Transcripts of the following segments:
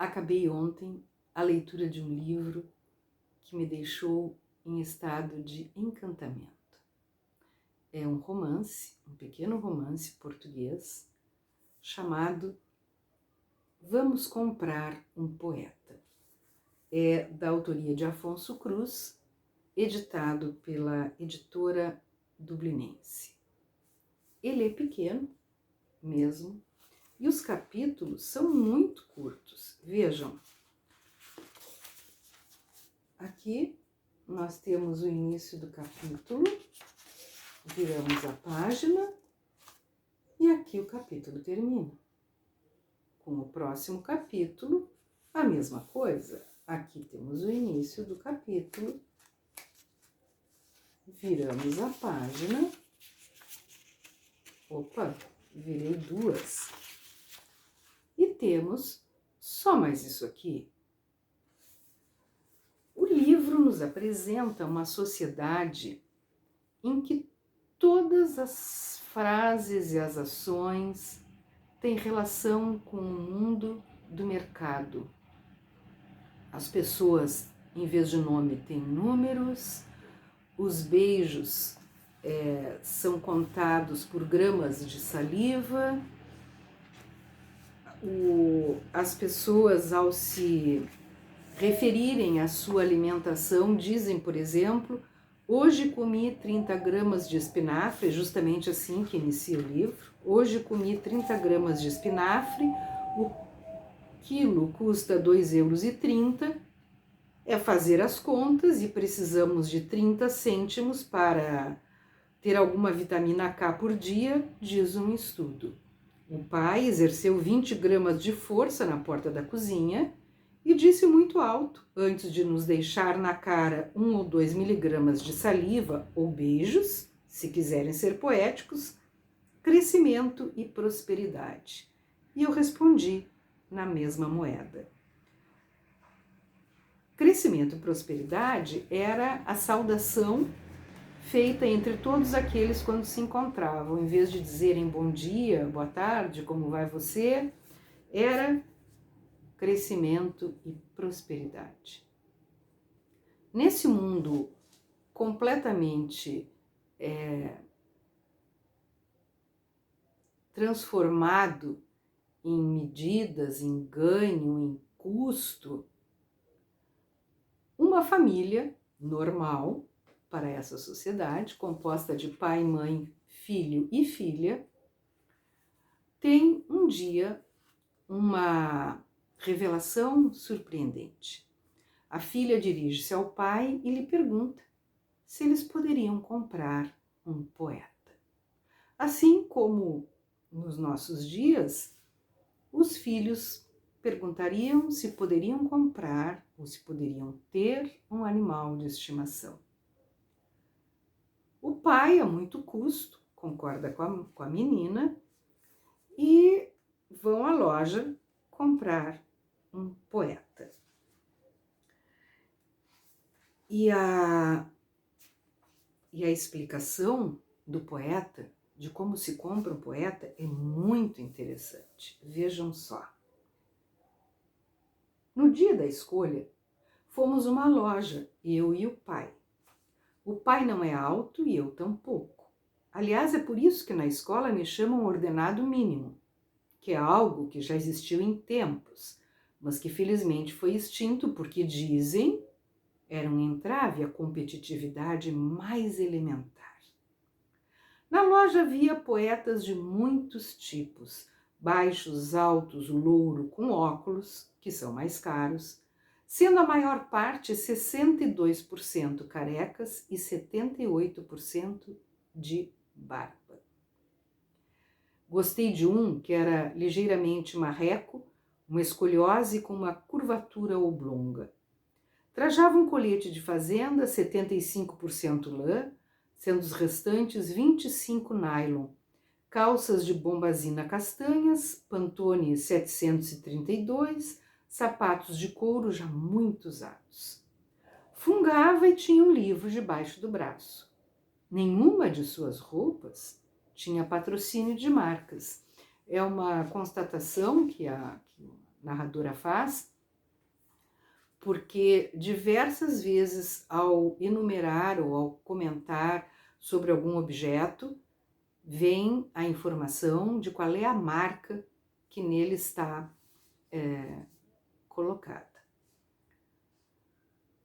Acabei ontem a leitura de um livro que me deixou em estado de encantamento. É um romance, um pequeno romance português, chamado Vamos Comprar um Poeta. É da autoria de Afonso Cruz, editado pela editora dublinense. Ele é pequeno mesmo, e os capítulos são muito curtos. Vejam, aqui nós temos o início do capítulo, viramos a página e aqui o capítulo termina. Com o próximo capítulo, a mesma coisa. Aqui temos o início do capítulo, viramos a página. Opa, virei duas. E temos só mais isso aqui. O livro nos apresenta uma sociedade em que todas as frases e as ações têm relação com o mundo do mercado. As pessoas, em vez de nome, têm números, os beijos são contados por gramas de saliva, as pessoas, ao se referirem à sua alimentação, dizem, por exemplo, hoje comi 30 gramas de espinafre, justamente assim que inicia o livro. Hoje comi 30 gramas de espinafre, o quilo custa 2,30 €. É fazer as contas e precisamos de 30 cêntimos para ter alguma vitamina K por dia, diz um estudo. O pai exerceu 20 gramas de força na porta da cozinha e disse muito alto, antes de nos deixar na cara 1 ou 2 miligramas de saliva ou beijos, se quiserem ser poéticos, crescimento e prosperidade. E eu respondi na mesma moeda. Crescimento e prosperidade era a saudação feita entre todos aqueles quando se encontravam. Em vez de dizerem bom dia, boa tarde, como vai você, era crescimento e prosperidade. Nesse mundo completamente transformado em medidas, em ganho, em custo, uma família normal para essa sociedade, composta de pai, mãe, filho e filha, tem um dia uma revelação surpreendente. A filha dirige-se ao pai e lhe pergunta se eles poderiam comprar um poeta. Assim como nos nossos dias, os filhos perguntariam se poderiam comprar ou se poderiam ter um animal de estimação. O pai, a muito custo, concorda com a menina e vão à loja comprar um poeta. E a explicação do poeta, de como se compra um poeta, é muito interessante. Vejam só. No dia da escolha, fomos a uma loja, eu e o pai. O pai não é alto e eu tampouco. Aliás, é por isso que na escola me chamam ordenado mínimo, que é algo que já existiu em tempos, mas que felizmente foi extinto porque dizem era um entrave à competitividade mais elementar. Na loja havia poetas de muitos tipos, baixos, altos, louro, com óculos, que são mais caros, sendo a maior parte 62% carecas e 78% de barba. Gostei de um que era ligeiramente marreco, uma escoliose com uma curvatura oblonga. Trajava um colete de fazenda, 75% lã, sendo os restantes 25% nylon, calças de bombazina castanhas, Pantone 732, sapatos de couro já muito usados. Fungava e tinha um livro debaixo do braço. Nenhuma de suas roupas tinha patrocínio de marcas. É uma constatação que narradora faz, porque diversas vezes ao enumerar ou ao comentar sobre algum objeto, vem a informação de qual é a marca que nele está colocada.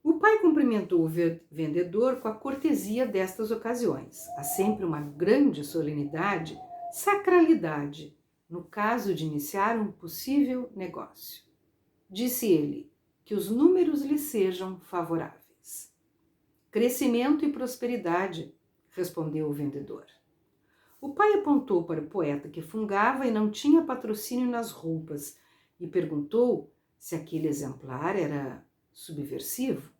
O pai cumprimentou o vendedor com a cortesia destas ocasiões. Há sempre uma grande solenidade, sacralidade, no caso de iniciar um possível negócio. Disse ele, que os números lhe sejam favoráveis. Crescimento e prosperidade, respondeu o vendedor. O pai apontou para o poeta que fungava e não tinha patrocínio nas roupas e perguntou se aquele exemplar era subversivo,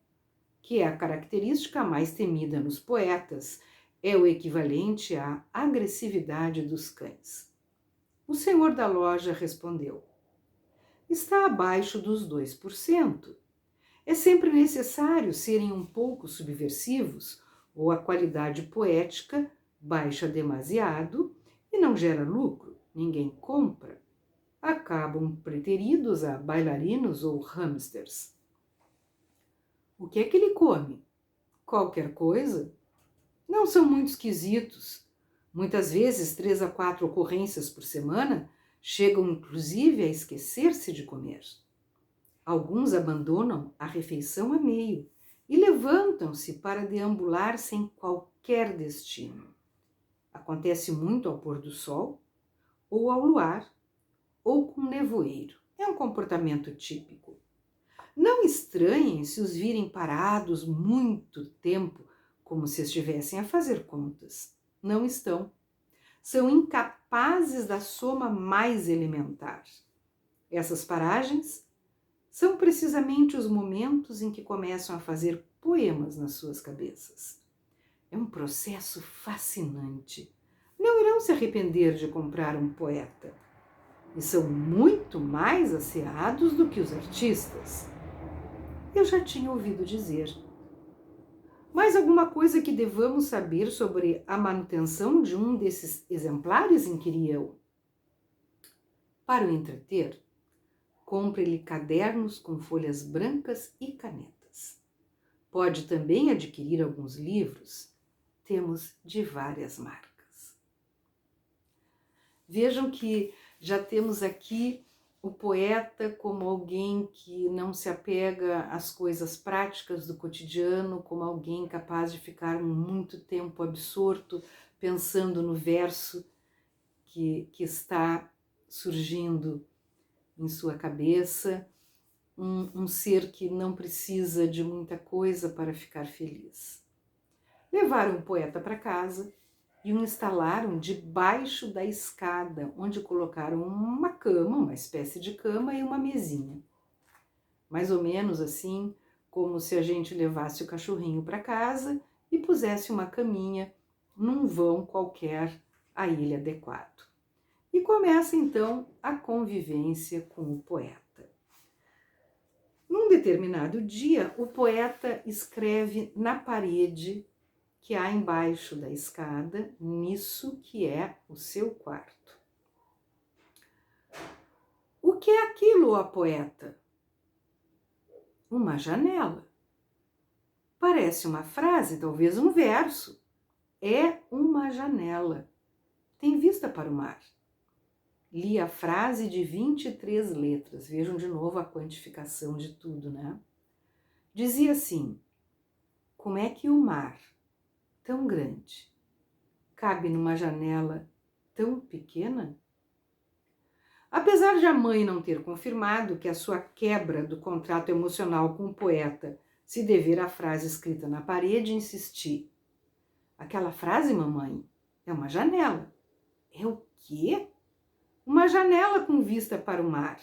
que é a característica mais temida nos poetas, é o equivalente à agressividade dos cães. O senhor da loja respondeu: está abaixo dos 2%. É sempre necessário serem um pouco subversivos ou a qualidade poética baixa demasiado e não gera lucro, ninguém compra. Acabam preteridos a bailarinos ou hamsters. O que é que ele come? Qualquer coisa? Não são muito esquisitos. Muitas vezes 3 a 4 ocorrências por semana chegam inclusive a esquecer-se de comer. Alguns abandonam a refeição a meio e levantam-se para deambular sem qualquer destino. Acontece muito ao pôr do sol, ou ao luar, ou com nevoeiro. É um comportamento típico. Não estranhem se os virem parados muito tempo, como se estivessem a fazer contas. Não estão. São incapazes da soma mais elementar. Essas paragens são precisamente os momentos em que começam a fazer poemas nas suas cabeças. É um processo fascinante. Não irão se arrepender de comprar um poeta. E são muito mais asseados do que os artistas. Eu já tinha ouvido dizer. Mais alguma coisa que devamos saber sobre a manutenção de um desses exemplares? Inquiri eu. Para o entreter, compre-lhe cadernos com folhas brancas e canetas. Pode também adquirir alguns livros. Temos de várias marcas. Vejam que já temos aqui o poeta como alguém que não se apega às coisas práticas do cotidiano, como alguém capaz de ficar muito tempo absorto pensando no verso que está surgindo em sua cabeça, um ser que não precisa de muita coisa para ficar feliz. Levaram o poeta para casa e o instalaram debaixo da escada, onde colocaram uma cama, uma espécie de cama e uma mesinha. Mais ou menos assim, como se a gente levasse o cachorrinho para casa e pusesse uma caminha num vão qualquer a ele adequado. E começa então a convivência com o poeta. Num determinado dia, o poeta escreve na parede que há embaixo da escada, nisso que é o seu quarto. O que é aquilo, ó poeta? Uma janela. Parece uma frase, talvez um verso. É uma janela. Tem vista para o mar. Li a frase de 23 letras. Vejam de novo a quantificação de tudo, né? Dizia assim: como é que o mar, tão grande, cabe numa janela tão pequena? Apesar de a mãe não ter confirmado que a sua quebra do contrato emocional com o poeta se dever à frase escrita na parede, insisti. Aquela frase, mamãe, é uma janela. É o quê? Uma janela com vista para o mar.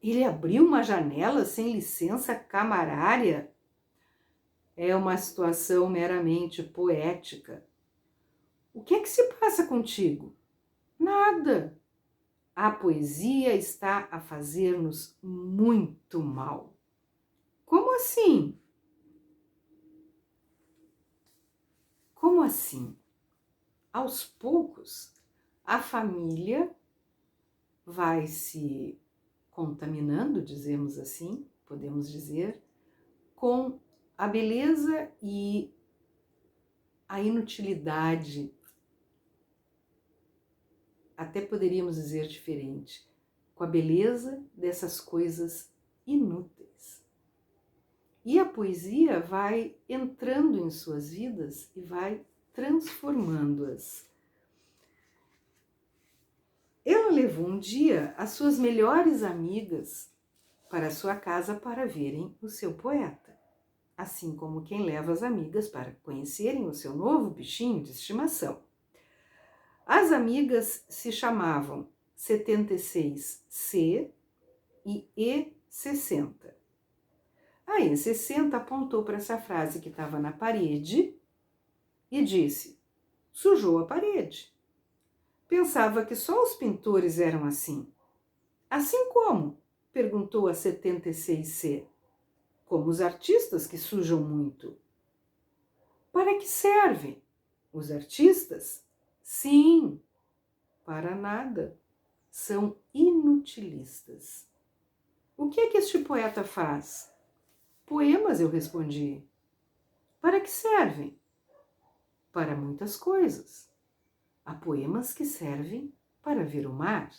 Ele abriu uma janela sem licença camarária? É uma situação meramente poética. O que é que se passa contigo? Nada. A poesia está a fazer-nos muito mal. Como assim? Como assim? Aos poucos, a família vai se contaminando, dizemos assim, podemos dizer, com a beleza e a inutilidade, até poderíamos dizer diferente, com a beleza dessas coisas inúteis. E a poesia vai entrando em suas vidas e vai transformando-as. Ela levou um dia as suas melhores amigas para sua casa para verem o seu poeta, assim como quem leva as amigas para conhecerem o seu novo bichinho de estimação. As amigas se chamavam 76C e E60. A E60 apontou para essa frase que estava na parede e disse: sujou a parede. Pensava que só os pintores eram assim. Assim como? Perguntou a 76C. Como os artistas que sujam muito. Para que servem? Os artistas? Sim, para nada. São inutilistas. O que é que este poeta faz? Poemas, eu respondi. Para que servem? Para muitas coisas. Há poemas que servem para ver o mar.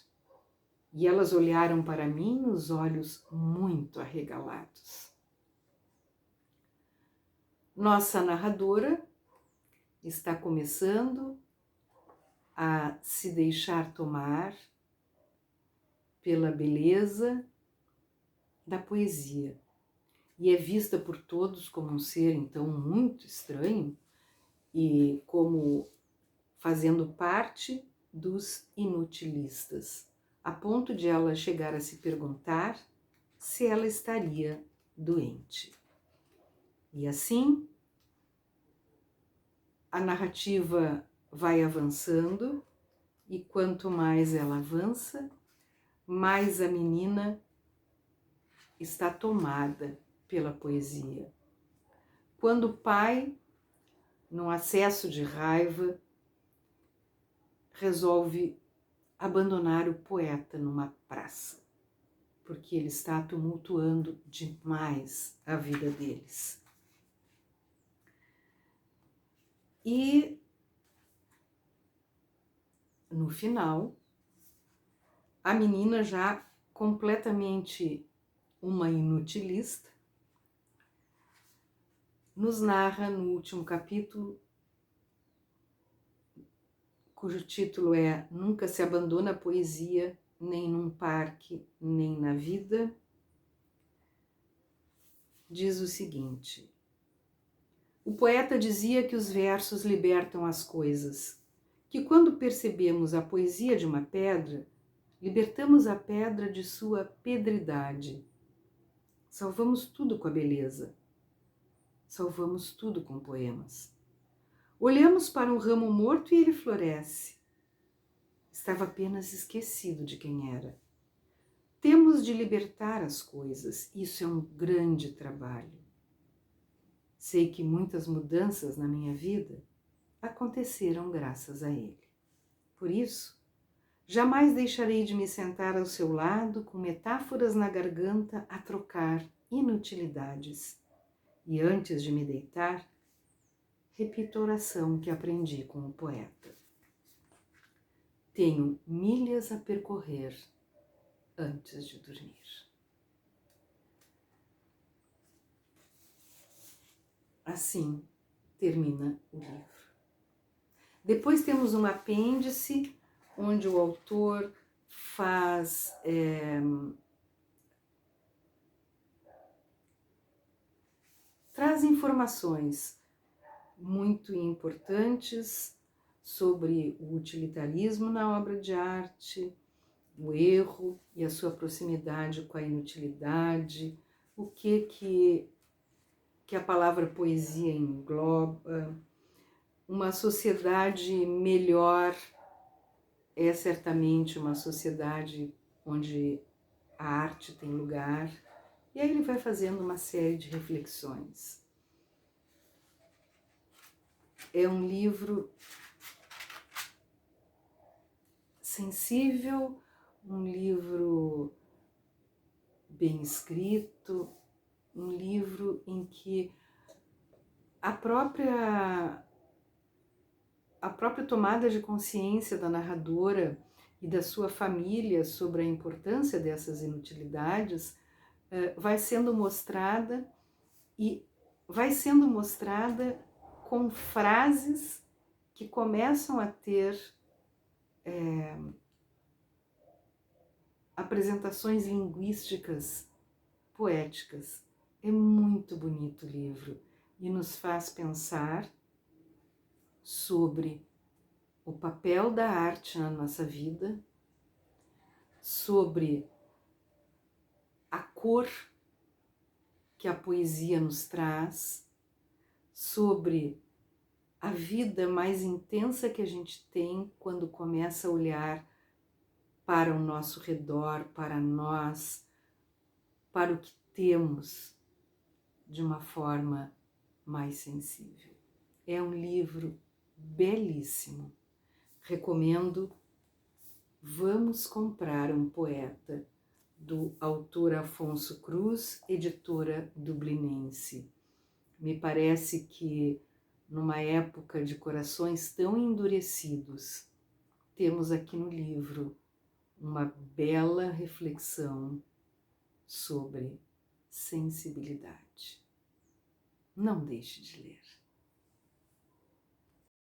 E elas olharam para mim, os olhos muito arregalados. Nossa narradora está começando a se deixar tomar pela beleza da poesia. E é vista por todos como um ser, então, muito estranho e como fazendo parte dos inutilistas, a ponto de ela chegar a se perguntar se ela estaria doente. E assim, a narrativa vai avançando e quanto mais ela avança, mais a menina está tomada pela poesia. Quando o pai, num acesso de raiva, resolve abandonar o poeta numa praça, porque ele está tumultuando demais a vida deles. E no final, a menina já completamente uma inutilista, nos narra no último capítulo, cujo título é Nunca se abandona a poesia, nem num parque, nem na vida, diz o seguinte: o poeta dizia que os versos libertam as coisas, que quando percebemos a poesia de uma pedra, libertamos a pedra de sua pedridade. Salvamos tudo com a beleza. Salvamos tudo com poemas. Olhamos para um ramo morto e ele floresce. Estava apenas esquecido de quem era. Temos de libertar as coisas. Isso é um grande trabalho. Sei que muitas mudanças na minha vida aconteceram graças a ele. Por isso, jamais deixarei de me sentar ao seu lado com metáforas na garganta a trocar inutilidades. E antes de me deitar, repito a oração que aprendi com o poeta. Tenho milhas a percorrer antes de dormir. Assim termina o livro. Depois temos um apêndice onde o autor traz informações muito importantes sobre o utilitarismo na obra de arte, o erro e a sua proximidade com a inutilidade, o que a palavra poesia engloba. Uma sociedade melhor é certamente uma sociedade onde a arte tem lugar. E aí ele vai fazendo uma série de reflexões. É um livro sensível, um livro bem escrito, um livro em que a própria tomada de consciência da narradora e da sua família sobre a importância dessas inutilidades vai sendo mostrada, e vai sendo mostrada com frases que começam a ter apresentações linguísticas poéticas. É muito bonito o livro e nos faz pensar sobre o papel da arte na nossa vida, sobre a cor que a poesia nos traz, sobre a vida mais intensa que a gente tem quando começa a olhar para o nosso redor, para nós, para o que temos de uma forma mais sensível. É um livro belíssimo. Recomendo Vamos Comprar um Poeta, do autor Afonso Cruz, editora dublinense. Me parece que numa época de corações tão endurecidos, temos aqui no livro uma bela reflexão sobre sensibilidade. Não deixe de ler.